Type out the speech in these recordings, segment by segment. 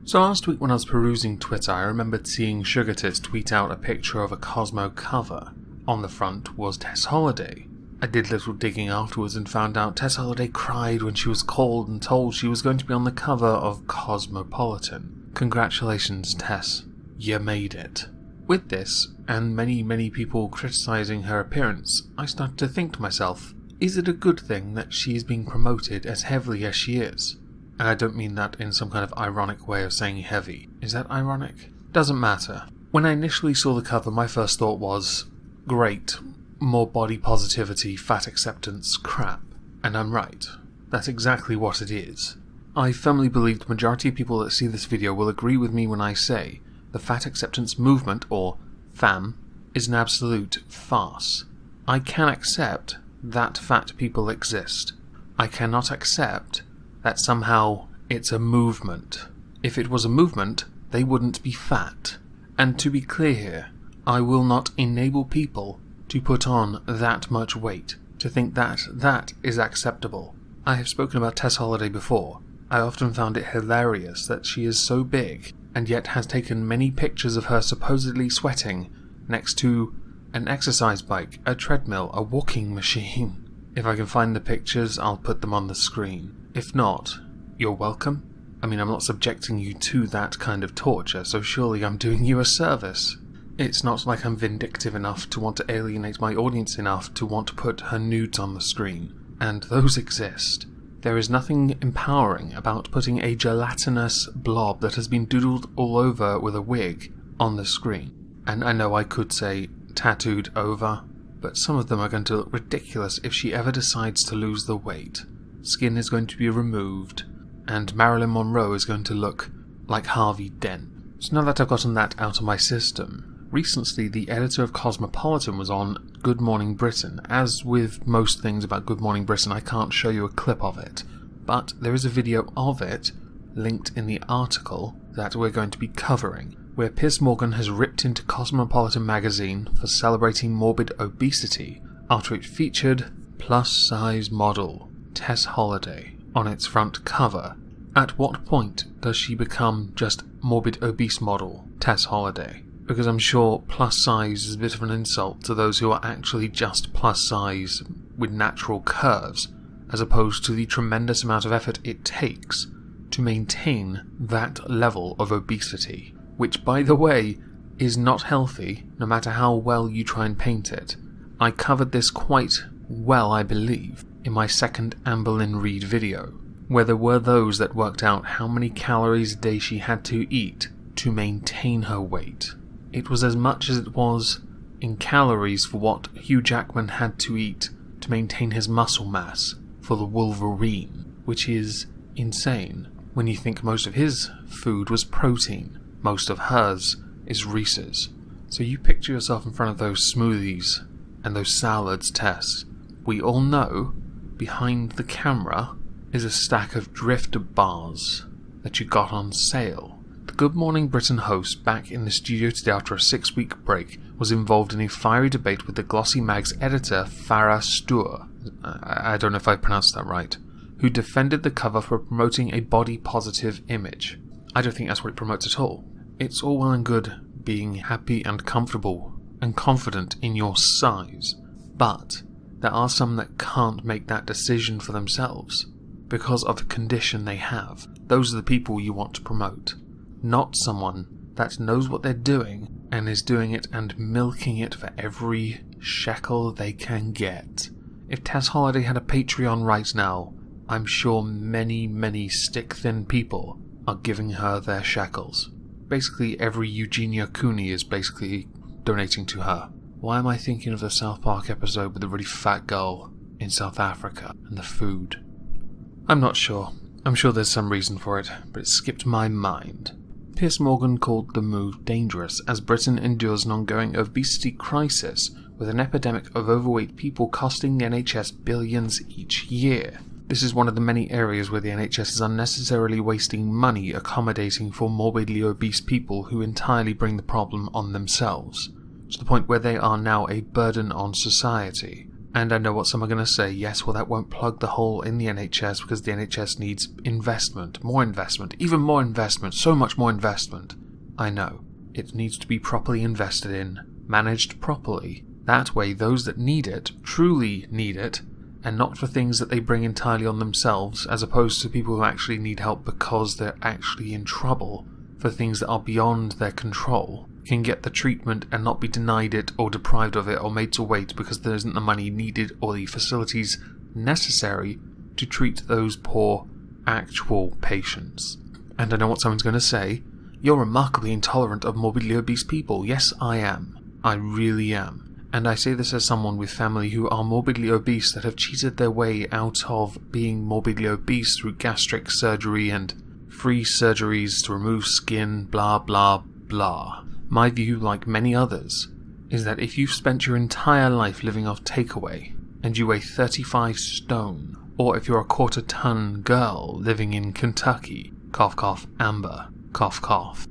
So last week when I was perusing Twitter, I remembered seeing Sugartits tweet out a picture of a Cosmo cover. On the front was Tess Holliday. I did little digging afterwards and found out Tess Holliday cried when she was called and told she was going to be on the cover of Cosmopolitan. Congratulations, Tess. You made it. With this, and many people criticising her appearance, I started to think to myself, is it a good thing that she is being promoted as heavily as she is? And I don't mean that in some kind of ironic way of saying heavy. Is that ironic? Doesn't matter. When I initially saw the cover, my first thought was, great, more body positivity, fat acceptance crap. And I'm right. That's exactly what it is. I firmly believe the majority of people that see this video will agree with me when I say the fat acceptance movement, or FAM, is an absolute farce. I can accept that fat people exist. I cannot accept that somehow it's a movement. If it was a movement, they wouldn't be fat. And to be clear here, I will not enable people to put on that much weight, to think that that is acceptable. I have spoken about Tess Holliday before. I often found it hilarious that she is so big, and yet has taken many pictures of her supposedly sweating next to an exercise bike, a treadmill, a walking machine. If I can find the pictures, I'll put them on the screen. If not, you're welcome. I mean, I'm not subjecting you to that kind of torture, so surely I'm doing you a service. It's not like I'm vindictive enough to want to alienate my audience enough to want to put her nudes on the screen. And those exist. There is nothing empowering about putting a gelatinous blob that has been doodled all over with a wig on the screen. And I know I could say tattooed over, but some of them are going to look ridiculous if she ever decides to lose the weight. Skin is going to be removed, and Marilyn Monroe is going to look like Harvey Dent. So now that I've gotten that out of my system, recently the editor of Cosmopolitan was on Good Morning Britain. As with most things about Good Morning Britain, I can't show you a clip of it, but there is a video of it linked in the article that we're going to be covering, where Piers Morgan has ripped into Cosmopolitan magazine for celebrating morbid obesity after it featured plus-size model Tess Holliday on its front cover. At what point does she become just morbid obese model Tess Holliday? Because I'm sure plus size is a bit of an insult to those who are actually just plus size with natural curves, as opposed to the tremendous amount of effort it takes to maintain that level of obesity, which, by the way, is not healthy no matter how well you try and paint it. I covered this quite well, I believe, in my second Amber Lynn Reid video, where there were those that worked out how many calories a day she had to eat to maintain her weight. It was as much as it was in calories for what Hugh Jackman had to eat to maintain his muscle mass for the Wolverine, which is insane when you think most of his food was protein. Most of hers is Reese's. So you picture yourself in front of those smoothies and those salads, Tess. We all know behind the camera is a stack of Drifter bars that you got on sale. The Good Morning Britain host, back in the studio today after a 6-week break, was involved in a fiery debate with the Glossy Mag's editor, Farah Stour, I don't know if I pronounced that right, who defended the cover for promoting a body-positive image. I don't think that's what it promotes at all. It's all well and good being happy and comfortable and confident in your size, but there are some that can't make that decision for themselves because of a condition they have. Those are the people you want to promote. Not someone that knows what they're doing and is doing it and milking it for every shekel they can get. If Tess Holliday had a Patreon right now, I'm sure many stick-thin people are giving her their shekels. Basically every Eugenia Cooney is basically donating to her. Why am I thinking of the South Park episode with the really fat girl in South Africa and the food? I'm not sure. I'm sure there's some reason for it, but it skipped my mind. Piers Morgan called the move dangerous as Britain endures an ongoing obesity crisis, with an epidemic of overweight people costing the NHS billions each year. This is one of the many areas where the NHS is unnecessarily wasting money accommodating for morbidly obese people who entirely bring the problem on themselves, to the point where they are now a burden on society. And I know what some are going to say, yes, well that won't plug the hole in the NHS because the NHS needs investment, more investment, even more investment, so much more investment. I know. It needs to be properly invested in, managed properly. That way those that need it, truly need it, and not for things that they bring entirely on themselves, as opposed to people who actually need help because they're actually in trouble for things that are beyond their control, can get the treatment and not be denied it or deprived of it or made to wait because there isn't the money needed or the facilities necessary to treat those poor, actual patients. And I know what someone's going to say, you're remarkably intolerant of morbidly obese people. Yes, I am. I really am. And I say this as someone with family who are morbidly obese that have cheated their way out of being morbidly obese through gastric surgery and free surgeries to remove skin, blah blah blah. My view, like many others, is that if you've spent your entire life living off takeaway and you weigh 35 stone, or if you're a quarter-ton girl living in Kentucky, cough cough amber, cough cough,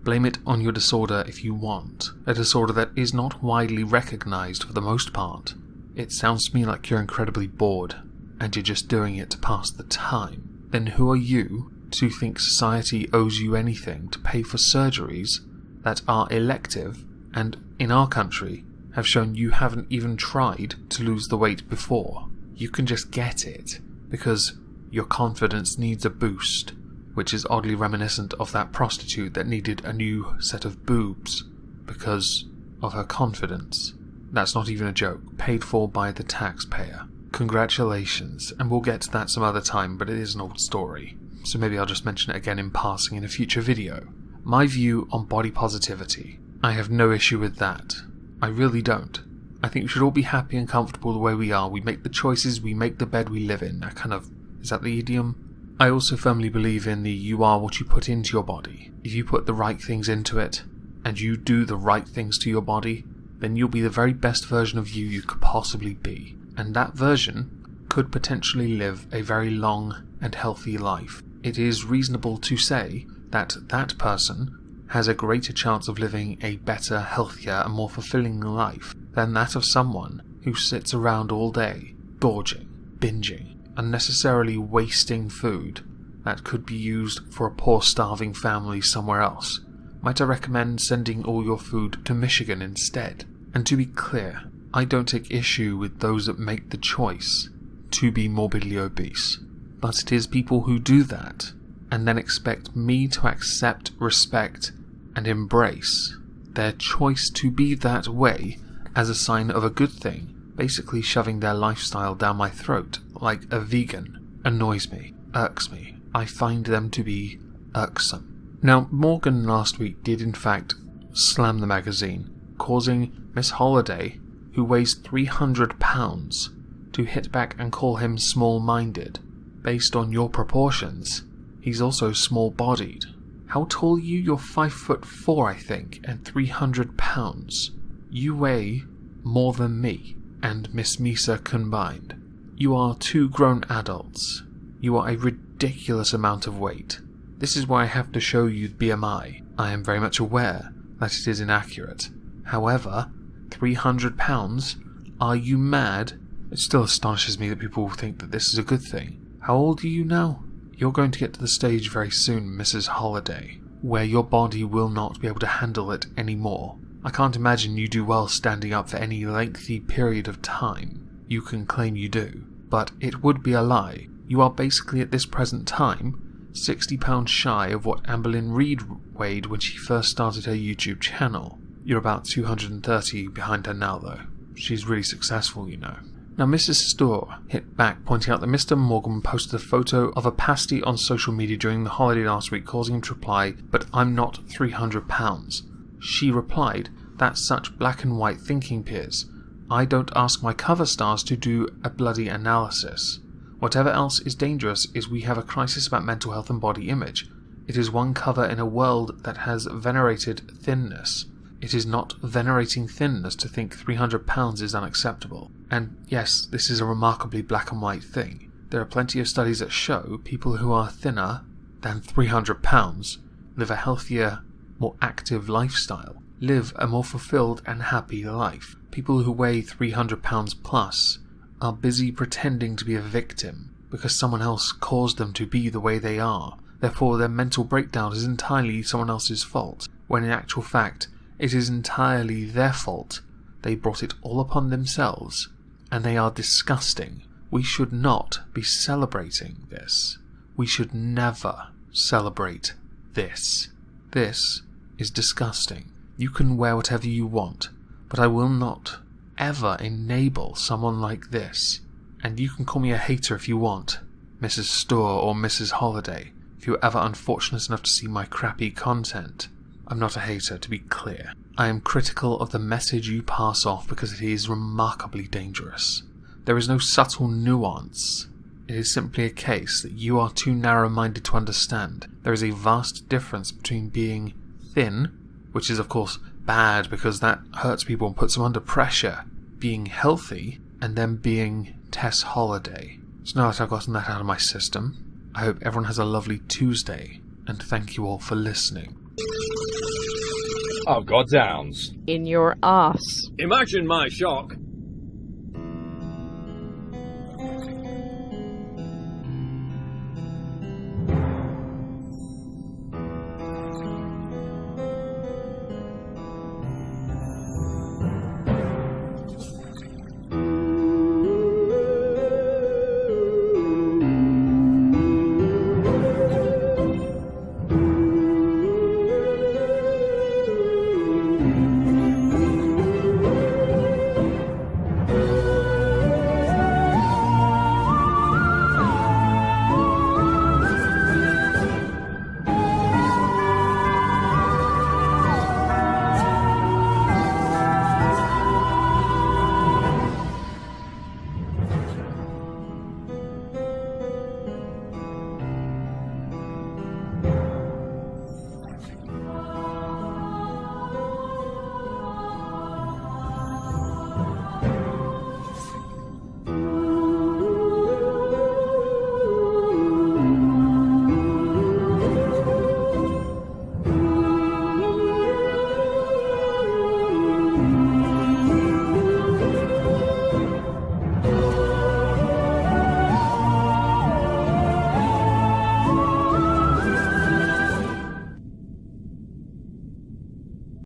blame it on your disorder if you want, a disorder that is not widely recognised for the most part. It sounds to me like you're incredibly bored, and you're just doing it to pass the time. Then who are you to think society owes you anything to pay for surgeries that are elective, and in our country have shown you haven't even tried to lose the weight before? You can just get it, because your confidence needs a boost, which is oddly reminiscent of that prostitute that needed a new set of boobs because of her confidence. That's not even a joke, paid for by the taxpayer. Congratulations, and we'll get to that some other time, but it is an old story, so maybe I'll just mention it again in passing in a future video. My view on body positivity. I have no issue with that. I really don't. I think we should all be happy and comfortable the way we are. We make the choices, we make the bed we live in. That kind of... is that the idiom? I also firmly believe in the you are what you put into your body. If you put the right things into it, and you do the right things to your body, then you'll be the very best version of you could possibly be. And that version could potentially live a very long and healthy life. It is reasonable to say that that person has a greater chance of living a better, healthier, and more fulfilling life than that of someone who sits around all day, gorging, binging, unnecessarily wasting food that could be used for a poor starving family somewhere else. Might I recommend sending all your food to Michigan instead? And to be clear, I don't take issue with those that make the choice to be morbidly obese, but it is people who do that and then expect me to accept, respect, and embrace their choice to be that way as a sign of a good thing, basically shoving their lifestyle down my throat like a vegan, annoys me, irks me. I find them to be irksome. Now, Morgan last week did in fact slam the magazine, causing Miss Holliday, who weighs 300 pounds, to hit back and call him small-minded. Based on your proportions, he's also small-bodied. How tall are you? You're 5'4", I think, and 300 pounds. You weigh more than me and Miss Misa combined. You are 2 grown adults. You are a ridiculous amount of weight. This is why I have to show you BMI. I am very much aware that it is inaccurate. However, 300 pounds? Are you mad? It still astonishes me that people think that this is a good thing. How old are you now? You're going to get to the stage very soon, Mrs. Holliday, where your body will not be able to handle it anymore. I can't imagine you do well standing up for any lengthy period of time. You can claim you do, but it would be a lie. You are basically at this present time 60 pounds shy of what Amberlynn Reid weighed when she first started her YouTube channel. You're about 230 behind her now though. She's really successful, you know. Now Mrs. Storr hit back, pointing out that Mr. Morgan posted a photo of a pasty on social media during the holiday last week, causing him to reply, "But I'm not 300 pounds. She replied, "That's such black and white thinking, Piers. I don't ask my cover stars to do a bloody analysis. Whatever else is dangerous is we have a crisis about mental health and body image. It is one cover in a world that has venerated thinness. It is not venerating thinness to think 300 pounds is unacceptable. And yes, this is a remarkably black and white thing. There are plenty of studies that show people who are thinner than 300 pounds live a healthier, more active lifestyle. live a more fulfilled and happy life. People who weigh 300 pounds plus are busy pretending to be a victim because someone else caused them to be the way they are. Therefore, their mental breakdown is entirely someone else's fault, when in actual fact, it is entirely their fault. They brought it all upon themselves, and they are disgusting. We should not be celebrating this. We should never celebrate this. This is disgusting. You can wear whatever you want, but I will not ever enable someone like this. And you can call me a hater if you want, Mrs. Store or Mrs. Holliday, if you're ever unfortunate enough to see my crappy content. I'm not a hater, to be clear. I am critical of the message you pass off because it is remarkably dangerous. There is no subtle nuance. It is simply a case that you are too narrow-minded to understand. There is a vast difference between being thin, which is of course bad because that hurts people and puts them under pressure, being healthy, and then being Tess Holliday. So now that I've gotten that out of my system, I hope everyone has a lovely Tuesday, and thank you all for listening. Oh, goddowns. In your arse. Imagine my shock